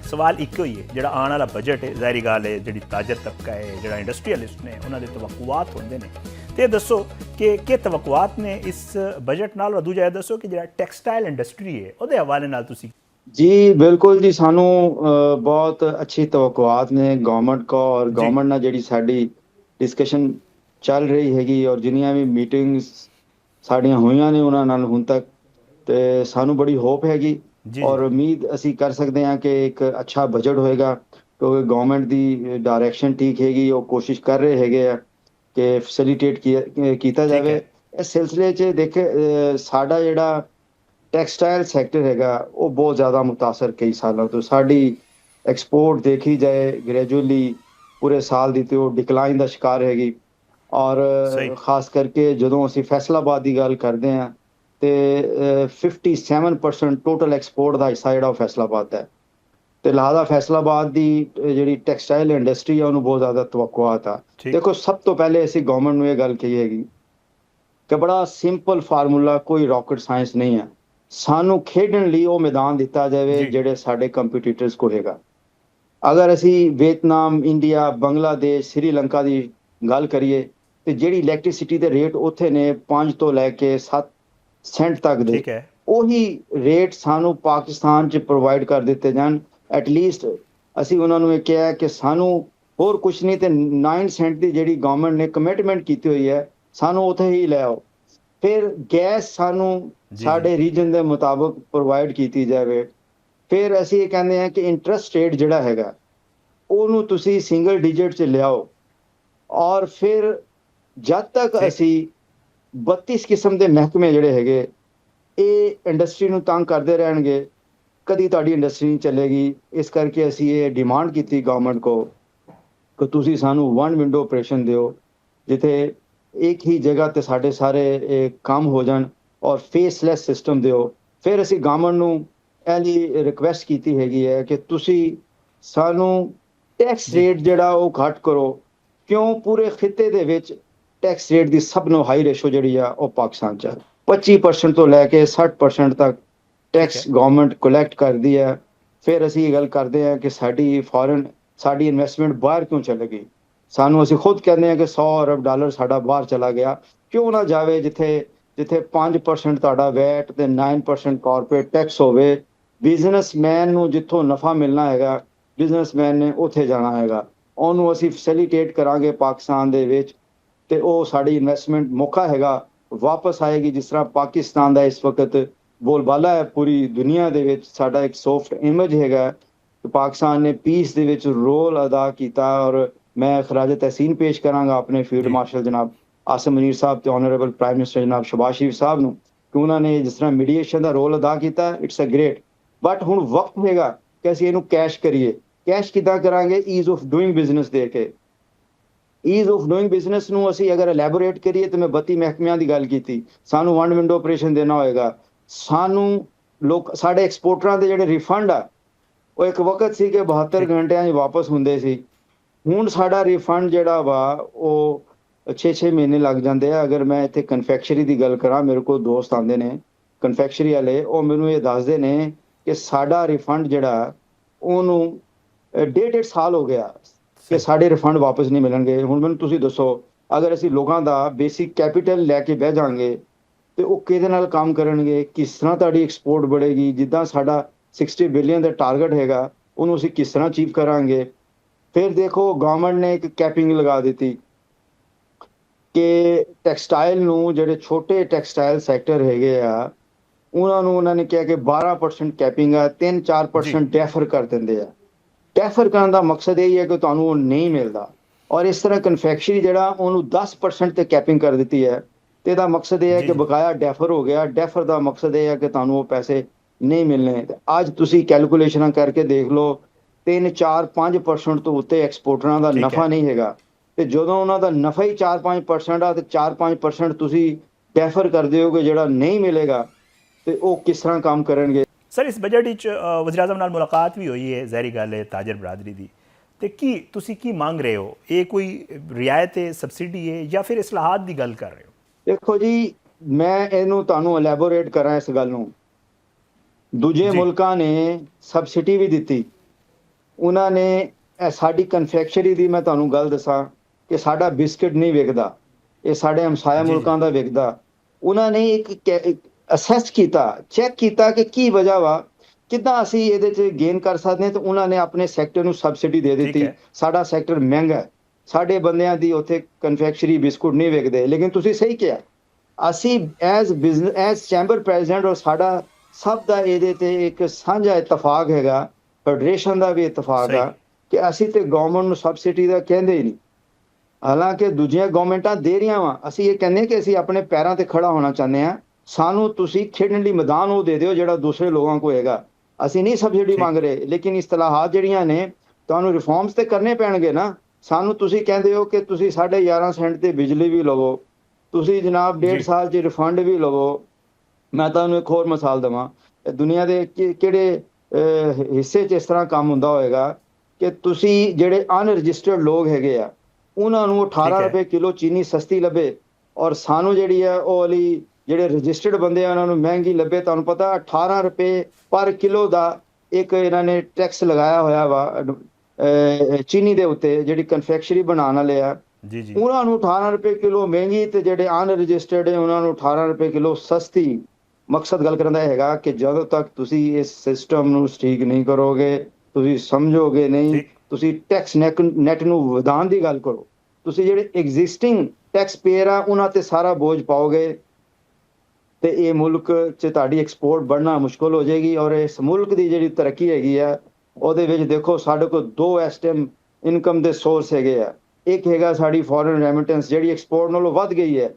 सवाल एक ही है जो आने वाला बजट है, ज़ाहिर गल है जी ताजर तबका है, जो इंडस्ट्रीयलिस्ट ने उन्होंने तवक्कुआत होंगे ने, तो दसो कि तवक्कुआत ने इस बजट नाल, और दूजा दसो कि जो टैक्सटाइल इंडस्ट्री है उसके हवाले नाल तुसी। जी बिल्कुल जी, सानू बहुत अच्छी तवक्कुआत ने गवर्नमेंट को, और जी गवर्नमेंट ਨਾਲ ਜਿਹੜੀ ਸਾਡੀ ਡਿਸਕਸ਼ਨ ਚੱਲ ਰਹੀ ਹੈਗੀ, ਔਰ ਜਿੰਨੀਆਂ ਵੀ ਮੀਟਿੰਗਸ ਸਾਡੀਆਂ ਹੋਈਆਂ ਨੇ ਉਹਨਾਂ ਨਾਲ ਹੁਣ ਤੱਕ, ਤੇ ਸਾਨੂੰ ਬੜੀ ਹੋਪ ਹੈਗੀ जी जी ਔਰ ਉਮੀਦ ਅਸੀਂ ਕਰ ਸਕਦੇ ਹਾਂ ਕਿ ਇੱਕ ਅੱਛਾ ਬਜਟ ਹੋਏਗਾ, ਕਿਉਂਕਿ ਗਵਰਨਮੈਂਟ ਦੀ ਡਾਇਰੈਕਸ਼ਨ ਠੀਕ ਹੈਗੀ। ਉਹ ਕੋਸ਼ਿਸ਼ ਕਰ ਰਹੇ ਹੈਗੇ ਆ ਕਿ ਫੈਸਿਲਿਟੇਟ ਕੀਤਾ ठीक ਜਾਵੇ। है। ਇਸ ਸਿਲਸਿਲੇ 'ਚ ਦੇਖੇ ਸਾਡਾ ਜਿਹੜਾ ਟੈਕਸਟਾਈਲ ਸੈਕਟਰ ਹੈਗਾ ਉਹ ਬਹੁਤ ਜ਼ਿਆਦਾ ਮੁਤਾਸਰ ਕਈ ਸਾਲਾਂ ਤੋਂ। ਸਾਡੀ ਐਕਸਪੋਰਟ ਦੇਖੀ ਜਾਏ ਗ੍ਰੈਜੂਅਲੀ ਪੂਰੇ ਸਾਲ ਦੀ, ਤੇ ਉਹ ਡਿਕਲਾਈਨ ਦਾ ਸ਼ਿਕਾਰ ਹੈਗੀ। ਔਰ सही ਖਾਸ ਕਰਕੇ ਜਦੋਂ ਅਸੀਂ ਫੈਸਲਾਬਾਦ ਦੀ ਗੱਲ ਕਰਦੇ ਹਾਂ ਤੇ 57% ਟੋਟਲ ਐਕਸਪੋਰਟ ਦਾ ਹਿੱਸਾ ਜਿਹੜਾ ਉਹ ਫੈਸਲਾਬਾਦ ਦਾ ਹੈ। ਤੇ ਲਿਹਾਜ਼ਾ ਫੈਸਲਾਬਾਦ ਦੀ ਜਿਹੜੀ ਟੈਕਸਟਾਈਲ ਇੰਡਸਟਰੀ ਆ ਉਹਨੂੰ ਬਹੁਤ ਜ਼ਿਆਦਾ ਤਵੱਕੁਆਤ ਆ। ठीक ਦੇਖੋ, ਸਭ ਤੋਂ ਪਹਿਲੇ ਅਸੀਂ ਗਵਰਨਮੈਂਟ ਨੂੰ ਇਹ ਗੱਲ ਕਹੀ ਹੈਗੀ ਕਿ ਬੜਾ ਸਿੰਪਲ ਫਾਰਮੂਲਾ, ਕੋਈ ਰਾਕਟ ਸਾਇੰਸ ਨਹੀਂ ਹੈ। ਸਾਨੂੰ ਖੇਡਣ ਲਈ ਉਹ ਮੈਦਾਨ ਦਿੱਤਾ ਜਾਵੇ जी ਜਿਹੜੇ ਸਾਡੇ ਕੰਪੀਟੀਟਰਸ ਕੋਲ ਹੈਗਾ। ਅਗਰ ਅਸੀਂ ਵੀਅਤਨਾਮ, ਇੰਡੀਆ, ਬੰਗਲਾਦੇਸ਼, ਸ੍ਰੀਲੰਕਾ ਦੀ ਗੱਲ ਕਰੀਏ ਤੇ ਜਿਹੜੀ ਇਲੈਕਟ੍ਰਿਸਿਟੀ ਦੇ ਰੇਟ ਉੱਥੇ ਨੇ 5 ਤੋਂ ਲੈ ਕੇ 7 ਸੈਂਟ ਤੱਕ ਦੇ, ठीक है। ਉਹੀ ਰੇਟ ਸਾਨੂੰ ਪਾਕਿਸਤਾਨ 'ਚ ਪ੍ਰੋਵਾਈਡ ਕਰ ਦਿੱਤੇ ਜਾਣ। ਐਟਲੀਸਟ ਅਸੀਂ ਉਹਨਾਂ ਨੂੰ ਇਹ ਕਿਹਾ ਕਿ ਸਾਨੂੰ ਹੋਰ ਕੁਝ ਨਹੀਂ ਤੇ 9 ਸੈਂਟ ਦੀ ਜਿਹੜੀ ਗਵਰਨਮੈਂਟ ਨੇ ਕਮਿਟਮੈਂਟ ਕੀਤੀ ਹੋਈ ਹੈ, ਸਾਨੂੰ ਉੱਥੇ ਹੀ ਲੈ ਆਓ। ਫਿਰ ਗੈਸ ਸਾਨੂੰ जी जी ਸਾਡੇ ਰੀਜਨ ਦੇ ਮੁਤਾਬਕ ਪ੍ਰੋਵਾਈਡ ਕੀਤੀ ਜਾਵੇ। ਫਿਰ ਅਸੀਂ ਇਹ ਕਹਿੰਦੇ ਹਾਂ ਕਿ ਇੰਟਰਸਟ ਰੇਟ ਜਿਹੜਾ ਹੈਗਾ ਉਹਨੂੰ ਤੁਸੀਂ ਸਿੰਗਲ ਡਿਜਿਟ 'ਚ ਲਿਆਓ। ਔਰ ਫਿਰ ਜਦ ਤੱਕ ठीक ਅਸੀਂ 32 ਕਿਸਮ ਦੇ ਮਹਿਕਮੇ ਜਿਹੜੇ ਹੈਗੇ ਇਹ ਇੰਡਸਟਰੀ ਨੂੰ ਤੰਗ ਕਰਦੇ ਰਹਿਣਗੇ, ਕਦੀ ਤੁਹਾਡੀ ਇੰਡਸਟਰੀ ਨਹੀਂ ਚੱਲੇਗੀ। ਇਸ ਕਰਕੇ ਅਸੀਂ ਇਹ ਡਿਮਾਂਡ ਕੀਤੀ ਗਵਰਨਮੈਂਟ ਕੋ ਕਿ ਤੁਸੀਂ ਸਾਨੂੰ ਵਨ ਵਿੰਡੋ ਆਪਰੇਸ਼ਨ ਦਿਓ, ਜਿੱਥੇ ਇੱਕ ਹੀ ਜਗ੍ਹਾ ਤੇ ਸਾਡੇ ਸਾਰੇ ਇਹ ਕੰਮ ਹੋ ਜਾਣ, ਔਰ ਫੇਸਲੈਸ ਸਿਸਟਮ ਦਿਓ। ਫਿਰ ਅਸੀਂ ਗਵਰਨਮੈਂਟ ਨੂੰ ਇਹਦੀ ਰਿਕੁਐਸਟ ਕੀਤੀ ਹੈਗੀ ਹੈ ਕਿ ਤੁਸੀਂ ਸਾਨੂੰ ਟੈਕਸ जी ਰੇਟ ਜਿਹੜਾ ਉਹ ਘੱਟ ਕਰੋ। ਕਿਉਂ? ਪੂਰੇ ਖਿੱਤੇ ਦੇ ਵਿੱਚ ਟੈਕਸ ਰੇਟ ਦੀ ਸਭ ਨੂੰ ਹਾਈ ਰੇਸ਼ੋ ਜਿਹੜੀ ਆ ਉਹ ਪਾਕਿਸਤਾਨ 'ਚ ਹੈ। 25% ਤੋਂ ਲੈ ਕੇ 60% ਤੱਕ ठीक ਟੈਕਸ है। ਗਵਰਨਮੈਂਟ ਕਲੈਕਟ ਕਰਦੀ ਹੈ। ਫਿਰ ਅਸੀਂ ਇਹ ਗੱਲ ਕਰਦੇ ਹਾਂ ਕਿ ਸਾਡੀ ਇਨਵੈਸਟਮੈਂਟ ਬਾਹਰ ਕਿਉਂ ਚਲੇ ਗਈ। ਸਾਨੂੰ ਅਸੀਂ ਖੁਦ ਕਹਿੰਦੇ ਹਾਂ ਕਿ 100 ਅਰਬ ਡਾਲਰ ਸਾਡਾ ਬਾਹਰ ਚਲਾ ਗਿਆ। ਕਿਉਂ ਨਾ ਜਾਵੇ ਜਿੱਥੇ ਜਿੱਥੇ 5% ਤੁਹਾਡਾ ਵੈਟ ਤੇ 9% ਕਾਰਪੋਰੇਟ ਟੈਕਸ ਹੋਵੇ। ਬਿਜ਼ਨਸਮੈਨ ਨੂੰ ਜਿੱਥੋਂ ਨਫਾ ਮਿਲਣਾ ਹੈਗਾ, ਬਿਜ਼ਨਸਮੈਨ ਨੇ ਉੱਥੇ ਜਾਣਾ ਹੈਗਾ। ਉਹਨੂੰ ਅਸੀਂ ਫੈਸਿਲਿਟੇਟ ਕਰਾਂਗੇ ਪਾਕਿਸਤਾਨ ਦੇ ਵਿੱਚ, ਤੇ ਉਹ ਸਾਡੀ ਇਨਵੈਸਟਮੈਂਟ ਮੌਕਾ ਹੈਗਾ ਵਾਪਸ ਆਏਗੀ। ਜਿਸ ਤਰ੍ਹਾਂ ਪਾਕਿਸਤਾਨ ਦਾ ਇਸ ਵਕਤ ਬੋਲਬਾਲਾ ਹੈ ਪੂਰੀ ਦੁਨੀਆ ਦੇ ਵਿੱਚ, ਸਾਡਾ ਇੱਕ ਸੌਫਟ ਇਮੇਜ ਹੈਗਾ ਕਿ ਪਾਕਿਸਤਾਨ ਨੇ ਪੀਸ ਦੇ ਵਿੱਚ ਰੋਲ ਅਦਾ ਕੀਤਾ। ਔਰ ਮੈਂ ਖਰਾਜ ਤਹਿਸੀਨ ਪੇਸ਼ ਕਰਾਂਗਾ ਆਪਣੇ ਫੀਲਡ जी ਮਾਰਸ਼ਲ ਜਨਾਬ ਆਸਿਮ ਮਨੀਰ ਸਾਹਿਬ ਤੇ ਆਨਰੇਬਲ ਪ੍ਰਾਈਮ ਮਿਨਿਸਟਰ ਜਨਾਬ ਸ਼ਬਾਜ਼ ਸ਼ਰੀਫ ਸਾਹਿਬ ਨੂੰ, ਕਿ ਉਹਨਾਂ ਨੇ ਜਿਸ ਤਰ੍ਹਾਂ ਮੀਡੀਏਸ਼ਨ ਦਾ ਰੋਲ ਅਦਾ ਕੀਤਾ। It's a great. ਬਟ ਹੁਣ ਵਕਤ ਹੈਗਾ ਕਿ ਅਸੀਂ ਇਹਨੂੰ ਕੈਸ਼ ਕਰੀਏ। ਕੈਸ਼ ਕਿੱਦਾਂ ਕਰਾਂਗੇ? ਈਜ਼ ਆਫ ਡੂਇੰਗ ਬਿਜ਼ਨਸ ਦੇ ਕੇ। ਈਜ਼ ਆਫ ਡੂਇੰਗ ਬਿਜ਼ਨਸ ਨੂੰ ਅਸੀਂ ਅਗਰ ਐਲੈਬੋਰੇਟ ਕਰੀਏ ਤੇ ਮੈਂ 32 ਮਹਿਕਮਿਆਂ ਦੀ ਗੱਲ ਕੀਤੀ। ਸਾਨੂੰ ਵਨ ਵਿੰਡੋ ਆਪਰੇਸ਼ਨ ਦੇਣਾ ਹੋਏਗਾ। ਸਾਨੂੰ ਸਾਡੇ ਐਕਸਪੋਰਟਰਾਂ ਦੇ ਜਿਹੜੇ ਰਿਫੰਡ ਆ ਉਹ ਇੱਕ ਵਕਤ ਸੀ ਕਿ 72 ठीक ਘੰਟਿਆਂ 'ਚ ਵਾਪਸ ਹੁੰਦੇ ਸੀ। ਹੁਣ ਸਾਡਾ ਰਿਫੰਡ ਜਿਹੜਾ ਵਾ ਉਹ 6-6 ਮਹੀਨੇ ਲੱਗ ਜਾਂਦੇ ਆ। ਅਗਰ ਮੈਂ ਇੱਥੇ ਕਨਫੈਕਸ਼ਨਰੀ ਦੀ ਗੱਲ ਕਰਾਂ, ਮੇਰੇ ਕੋਲ ਦੋਸਤ ਆਉਂਦੇ ਨੇ ਕਨਫੈਕਸ਼ਨਰੀ ਵਾਲੇ, ਉਹ ਮੈਨੂੰ ਇਹ ਦੱਸਦੇ ਨੇ ਕਿ ਸਾਡਾ ਰਿਫੰਡ ਜਿਹੜਾ ਉਹਨੂੰ 1.5 ਸਾਲ ਹੋ ਗਿਆ ਕਿ सही ਸਾਡੇ ਰਿਫੰਡ ਵਾਪਸ ਨਹੀਂ ਮਿਲਣਗੇ। ਹੁਣ ਮੈਨੂੰ ਤੁਸੀਂ ਦੱਸੋ, ਅਗਰ ਅਸੀਂ ਲੋਕਾਂ ਦਾ ਬੇਸਿਕ ਕੈਪੀਟਲ ਲੈ ਕੇ ਬਹਿ ਜਾਵਾਂਗੇ ਤੇ ਉਹ ਕਿਹਦੇ ਨਾਲ ਕੰਮ ਕਰਨਗੇ? ਕਿਸ ਤਰ੍ਹਾਂ ਤੁਹਾਡੀ ਐਕਸਪੋਰਟ बढ़ेगी? ਜਿੱਦਾਂ ਸਾਡਾ 60 ਬਿਲੀਅਨ ਦਾ ਟਾਰਗੇਟ ਹੈਗਾ ਉਹਨੂੰ ਅਸੀਂ ਕਿਸ ਤਰ੍ਹਾਂ ਅਚੀਵ ਕਰਾਂਗੇ? ਫਿਰ ਦੇਖੋ, ਗਵਰਨਮੈਂਟ ਨੇ ਇੱਕ ਕੈਪਿੰਗ ਲਗਾ ਦਿੱਤੀ ਕਿ ਟੈਕਸਟਾਈਲ ਨੂੰ, ਜਿਹੜੇ ਛੋਟੇ ਟੈਕਸਟਾਈਲ ਸੈਕਟਰ ਹੈਗੇ ਆ ਉਹਨਾਂ ਨੇ ਕਿਹਾ ਕਿ 12% ਕੈਪਿੰਗ ਆ, जी 3-4% ਡੈਫਰ ਕਰ ਦਿੰਦੇ ਆ। ਡੈਫਰ ਕਰਨ ਦਾ ਮਕਸਦ ਇਹ ਹੈ ਕਿ ਤੁਹਾਨੂੰ ਉਹ ਨਹੀਂ ਮਿਲਦਾ। ਔਰ ਇਸ ਤਰ੍ਹਾਂ ਕਨਫੈਕਸ਼ਨਰੀ ਜਿਹੜਾ ਉਹਨੂੰ 10% ਤੇ ਕੈਪਿੰਗ ਕਰ ਦਿੱਤੀ ਹੈ, ਤੇ ਇਹਦਾ ਮਕਸਦ ਇਹ ਹੈ जी ਕਿ जी ਬਕਾਇਆ ਡੈਫਰ ਹੋ ਗਿਆ। ਡੈਫਰ ਦਾ ਮਕਸਦ ਇਹ ਹੈ ਕਿ ਤੁਹਾਨੂੰ ਉਹ ਪੈਸੇ ਨਹੀਂ ਮਿਲਣੇ। ਅੱਜ ਤੁਸੀਂ ਕੈਲਕੂਲੇਸ਼ਨਾਂ ਕਰਕੇ ਦੇਖ ਲਓ, 3-4-5% ਤੋਂ ਉੱਤੇ ਐਕਸਪੋਰਟਰਾਂ ਦਾ ठीक है। ਨਫਾ ਨਹੀਂ ਹੈਗਾ। ਤੇ ਜਦੋਂ ਉਹਨਾਂ ਦਾ ਨਫਾ ਹੀ 4-5% ਆ ਤੇ 4-5% ਤੁਸੀਂ ਡੈਫਰ ਕਰਦੇ ਹੋ ਕਿ ਜਿਹੜਾ ਨਹੀਂ ਮਿਲੇਗਾ, ਤੇ ਉਹ ਕਿਸ ਤਰ੍ਹਾਂ ਕੰਮ ਕਰਨਗੇ? सर, इस बजट वज़ीर आज़म नाल मुलाकात भी हुई है, ज़ाहिर गल है ताजर बरादरी की, तो की तुसी की मंग रहे हो? ये कोई रियायत है, सबसिडी है, या फिर इस्लाहात की गल कर रहे हो? ਦੇਖੋ ਜੀ, ਮੈਂ ਇਹਨੂੰ ਤੁਹਾਨੂੰ ਐਲੈਬੋਰੇਟ ਕਰਾਂ ਇਸ ਗੱਲ ਨੂੰ। ਦੂਜੇ जी ਮੁਲਕਾਂ ਨੇ ਸਬਸਿਡੀ ਵੀ ਦਿੱਤੀ, ਉਹਨਾਂ ਨੇ ਸਾਡੀ ਕਨਫੈਕਸ਼ਨਰੀ ਦੀ ਮੈਂ ਤੁਹਾਨੂੰ ਗੱਲ ਦੱਸਾਂ ਕਿ ਸਾਡਾ ਬਿਸਕਟ ਨਹੀਂ ਵਿਕਦਾ, ਇਹ ਸਾਡੇ ਹਮਸਾਇਆ ਜੀ ਜੀ ਮੁਲਕਾਂ ਦਾ ਵਿਕਦਾ। ਉਹਨਾਂ ਨੇ ਇੱਕ ਅਸੈਸ ਕੀਤਾ, ਚੈੱਕ ਕੀਤਾ ਕਿ ਕੀ ਵਜ੍ਹਾ ਵਾ, ਕਿੱਦਾਂ ਅਸੀਂ ਇਹਦੇ 'ਚ ਗੇਨ ਕਰ ਸਕਦੇ ਹਾਂ, ਤੇ ਉਹਨਾਂ ਨੇ ਆਪਣੇ ਸੈਕਟਰ ਨੂੰ ਸਬਸਿਡੀ ਦੇ ਠੀਕ ਦਿੱਤੀ। ਹੈ ਸਾਡਾ ਸੈਕਟਰ ਮਹਿੰਗਾ ਹੈ, ਸਾਡੇ ਬੰਦਿਆਂ ਦੀ ਉੱਥੇ ਕਨਫੈਕਸ਼ਨਰੀ ਬਿਸਕੁਟ ਨਹੀਂ ਵਿਕਦੇ। ਲੇਕਿਨ ਤੁਸੀਂ ਸਹੀ ਕਿਹਾ, ਅਸੀਂ as business as chamber president ਔਰ ਸਾਡਾ ਸਭ ਦਾ ਇਹਦੇ ਤੇ ਇੱਕ ਸਾਂਝਾ ਇਤਫਾਕ ਹੈਗਾ, ਫੈਡਰੇਸ਼ਨ ਦਾ ਵੀ ਇਤਫਾਕ ਸਹੀ ਆ ਕਿ ਅਸੀਂ ਤੇ ਗਵਰਨਮੈਂਟ ਨੂੰ ਸਬਸਿਡੀ ਦਾ ਕਹਿੰਦੇ ਹੀ ਨਹੀਂ, ਹਾਲਾਂਕਿ ਦੂਜੀਆਂ ਗਵਰਨਮੈਂਟਾਂ ਦੇ ਰਹੀਆਂ ਵਾ। ਅਸੀਂ ਇਹ ਕਹਿੰਦੇ ਕਿ ਅਸੀਂ ਆਪਣੇ ਪੈਰਾਂ ਤੇ ਖੜਾ ਹੋਣਾ ਚਾਹੁੰਦੇ ਹਾਂ, ਸਾਨੂੰ ਤੁਸੀਂ ਖੇਡਣ ਲਈ ਮੈਦਾਨ ਉਹ ਦੇ ਦਿਓ ਜਿਹੜਾ ਦੂਸਰੇ ਲੋਕਾਂ ਕੋਲ ਹੈਗਾ। ਅਸੀਂ ਨਹੀਂ ਸਬਸਿਡੀ ਠੀਕ ਮੰਗ ਰਹੇ, ਲੇਕਿਨ ਇਸਤਲਾਹਾਤ ਜਿਹੜੀਆਂ ਨੇ ਤੁਹਾਨੂੰ ਰਿਫਾਰਮਸ ਤੇ ਕਰਨੇ ਪੈਣਗੇ ਨਾ। ਸਾਨੂੰ ਤੁਸੀਂ ਕਹਿੰਦੇ ਹੋ ਕਿ ਤੁਸੀਂ 11.5 ਸੈਂਟ ਤੇ ਬਿਜਲੀ ਵੀ ਲਵੋ, ਤੁਸੀਂ ਜਨਾਬ 1.5 ਜੀ ਸਾਲ 'ਚ ਰਿਫੰਡ ਵੀ ਲਵੋ। ਮੈਂ ਤੁਹਾਨੂੰ ਇੱਕ ਹੋਰ ਮਿਸਾਲ ਦੇਵਾਂ, ਦੁਨੀਆ ਦੇ ਕਿਹੜੇ ਹਿੱਸੇ 'ਚ ਇਸ ਤਰ੍ਹਾਂ ਕੰਮ ਹੁੰਦਾ ਹੋਏਗਾ ਕਿ ਤੁਸੀਂ ਜਿਹੜੇ ਅਨਰਜਿਸਟਰਡ ਲੋਕ ਹੈਗੇ ਆ, ਉਹਨਾਂ ਨੂੰ ਠੀਕ 18 ਹੈ ਰੁਪਏ ਕਿਲੋ ਚੀਨੀ ਸਸਤੀ ਲੱਭੇ, ਔਰ ਸਾਨੂੰ ਜਿਹੜੀ ਹੈ ਉਹ ਵਾਲੀ ਜਿਹੜੇ ਰਜਿਸਟਰਡ ਬੰਦੇ ਆ ਉਹਨਾਂ ਨੂੰ ਮਹਿੰਗੀ ਲੱਭੇ। ਤੁਹਾਨੂੰ ਪਤਾ 18 ਰੁਪਏ ਪਰ ਕਿਲੋ ਦਾ ਇੱਕ ਇਹਨਾਂ ਨੇ ਟੈਕਸ ਲਗਾਇਆ ਹੋਇਆ ਵਾ ਚੀਨੀ ਦੇ ਉੱਤੇ, ਜਿਹੜੀ ਕਨਫੈਕਸ਼ਨਰੀ ਬਣਾਉਣ ਵਾਲੇ ਆ ਜੀ ਜੀ ਉਹਨਾਂ ਨੂੰ 18 ਰੁਪਏ ਕਿਲੋ ਮਹਿੰਗੀ, ਤੇ ਜਿਹੜੇ ਅਨਰਜਿਸਟਰਡ ਹੈ ਉਹਨਾਂ ਨੂੰ 18 ਰੁਪਏ ਕਿਲੋ ਸਸਤੀ। ਮਕਸਦ ਗੱਲ ਕਰਨ ਦਾ ਇਹ ਹੈਗਾ ਕਿ ਜਦੋਂ ਤੱਕ ਤੁਸੀਂ ਇਸ ਸਿਸਟਮ ਨੂੰ ਠੀਕ ਨਹੀਂ ਕਰੋਗੇ, ਤੁਸੀਂ ਸਮਝੋਗੇ ਨਹੀਂ, ਠੀਕ ਤੁਸੀਂ ਟੈਕਸ ਨੈਟ ਨੂੰ ਵਧਾਉਣ ਦੀ ਗੱਲ ਕਰੋ, ਤੁਸੀਂ ਜਿਹੜੇ ਐਗਜ਼ਿਸਟਿੰਗ ਟੈਕਸ ਪੇਅਰ ਆ ਉਹਨਾਂ ਤੇ ਸਾਰਾ ਬੋਝ ਪਾਓਗੇ, ਤੇ ਇਹ ਮੁਲਕ 'ਚ ਤੁਹਾਡੀ ਐਕਸਪੋਰਟ बढ़ना ਮੁਸ਼ਕਲ ਹੋ ਜਾਏਗੀ। ਔਰ ਇਸ ਮੁਲਕ ਦੀ ਜਿਹੜੀ ਤਰੱਕੀ ਹੈਗੀ ਆ ਉਹਦੇ ਵਿੱਚ ਦੇਖੋ ਸਾਡੇ ਕੋਲ ਦੋ ਇਸ ਟਾਈਮ ਇਨਕਮ ਦੇ ਸੋਰਸ ਹੈਗੇ ਆ। ਇੱਕ ਹੈਗਾ ਸਾਡੀ ਫੋਰਨ ਰੈਮਿਟੈਂਸ ਜਿਹੜੀ ਐਕਸਪੋਰਟ ਨਾਲੋਂ ਵੱਧ ਗਈ ਹੈ,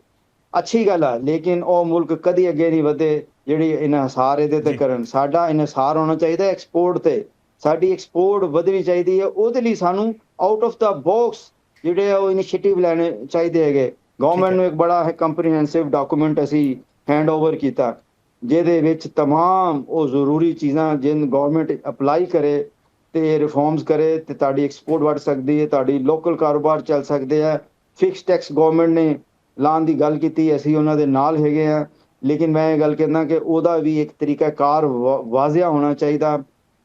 ਅੱਛੀ ਗੱਲ ਆ, ਲੇਕਿਨ ਉਹ ਮੁਲਕ ਕਦੀ ਅੱਗੇ ਨਹੀਂ ਵਧੇ ਜਿਹੜੀ ਇਨਹਿਸਾਰ ਇਹਦੇ ਤੇ ਜੀ ਕਰਨ। ਸਾਡਾ ਇਨਹਿਸਾਰ ਹੋਣਾ ਚਾਹੀਦਾ ਐਕਸਪੋਰਟ ਤੇ, ਸਾਡੀ ਐਕਸਪੋਰਟ ਵਧਣੀ ਚਾਹੀਦੀ ਹੈ। ਉਹਦੇ ਲਈ ਸਾਨੂੰ ਆਊਟ ਆਫ ਦਾ ਬਾਕਸ ਜਿਹੜੇ ਆ ਉਹ ਇਨੀਸ਼ੀਏਟਿਵ ਲੈਣੇ ਚਾਹੀਦੇ ਹੈਗੇ। ਠੀਕ ਗਵਰਨਮੈਂਟ ਹੈ ਨੂੰ ਇੱਕ ਬੜਾ ਕੰਪਰੀਹੈਂਸਿਵ ਡਾਕੂਮੈਂਟ ਅਸੀਂ ਹੈਂਡਓਵਰ ਕੀਤਾ, ਜਿਹਦੇ ਵਿੱਚ तमाम ਉਹ ਜ਼ਰੂਰੀ ਚੀਜ਼ਾਂ ਜਿਨ ਗਵਰਨਮੈਂਟ ਅਪਲਾਈ ਕਰੇ ਤੇ ਰਿਫਾਰਮਸ ਕਰੇ ਤੇ ਤੁਹਾਡੀ ਐਕਸਪੋਰਟ ਵੱਧ ਸਕਦੀ ਹੈ, ਤੁਹਾਡੀ ਲੋਕਲ ਕਾਰੋਬਾਰ ਚੱਲ ਸਕਦੇ ਆ। ਫਿਕਸ ਟੈਕਸ ਗਵਰਨਮੈਂਟ ਨੇ ਲਾਉਣ ਦੀ ਗੱਲ ਕੀਤੀ, ਅਸੀਂ ਉਹਨਾਂ ਦੇ ਨਾਲ ਹੈਗੇ ਆ। ਲੇਕਿਨ ਮੈਂ ਇਹ ਗੱਲ ਕਹਿੰਦਾ ਕਿ ਉਹਦਾ ਵੀ ਇੱਕ ਤਰੀਕਾਕਾਰ ਵਾਜ਼ਿਆ ਹੋਣਾ ਚਾਹੀਦਾ,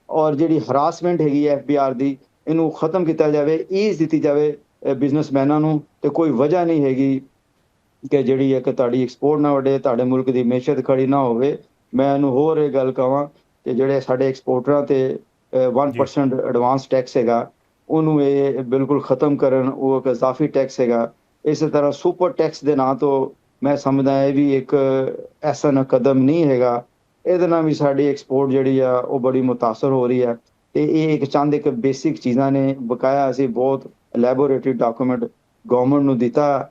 ਔਰ ਜਿਹੜੀ ਹਰਾਸਮੈਂਟ ਹੈਗੀ ਹੈ FBR ਦੀ, ਇਹਨੂੰ ਖਤਮ ਕੀਤਾ ਜਾਵੇ, ਈਜ਼ ਦਿੱਤੀ ਜਾਵੇ ਬਿਜ਼ਨਸਮੈਨਾਂ ਨੂੰ। ਤੇ ਕੋਈ ਵਜ੍ਹਾ ਨਹੀਂ ਹੈਗੀ ਕਿ ਜਿਹੜੀ ਹੈ ਕਿ ਤੁਹਾਡੀ ਐਕਸਪੋਰਟ ਨਾ ਵੱਡੇ, ਤੁਹਾਡੇ ਮੁਲਕ ਦੀ ਮੈਸ਼ੀਅਤ ਖੜੀ ਨਾ ਹੋਵੇ। ਮੈਂ ਇਹਨੂੰ ਹੋਰ ਇਹ ਗੱਲ ਕਹਾਂ ਕਿ ਜਿਹੜੇ ਸਾਡੇ ਐਕਸਪੋਰਟਰਾਂ ਤੇ ਜੀ 1% ਐਡਵਾਂਸ ਟੈਕਸ ਹੈਗਾ ਉਹਨੂੰ ਇਹ ਬਿਲਕੁਲ ਖਤਮ ਕਰਨ, ਉਹ ਇੱਕ ਇਜ਼ਾਫੀ ਟੈਕਸ ਹੈਗਾ। ਇਸੇ ਤਰ੍ਹਾਂ ਸੁਪਰ ਟੈਕਸ ਦੇ ਨਾਂ ਤੋਂ ਮੈਂ ਸਮਝਦਾ ਇਹ ਵੀ ਇੱਕ ਐਸਾ ਨਾ ਕਦਮ ਨਹੀਂ ਹੈਗਾ, ਇਹਦੇ ਨਾਲ ਵੀ ਸਾਡੀ ਐਕਸਪੋਰਟ ਜਿਹੜੀ ਆ ਉਹ ਬੜੀ ਮੁਤਾਸਰ ਹੋ ਰਹੀ ਹੈ। ਤੇ ਇਹ ਇੱਕ ਚੰਦ ਇੱਕ ਬੇਸਿਕ ਚੀਜ਼ਾਂ ਨੇ, ਬਕਾਇਆ ਅਸੀਂ ਬਹੁਤ ਐਲੈਬੋਰੇਟਿਡ ਡਾਕੂਮੈਂਟ ਗਵਰਨਮੈਂਟ ਨੂੰ ਦਿੱਤਾ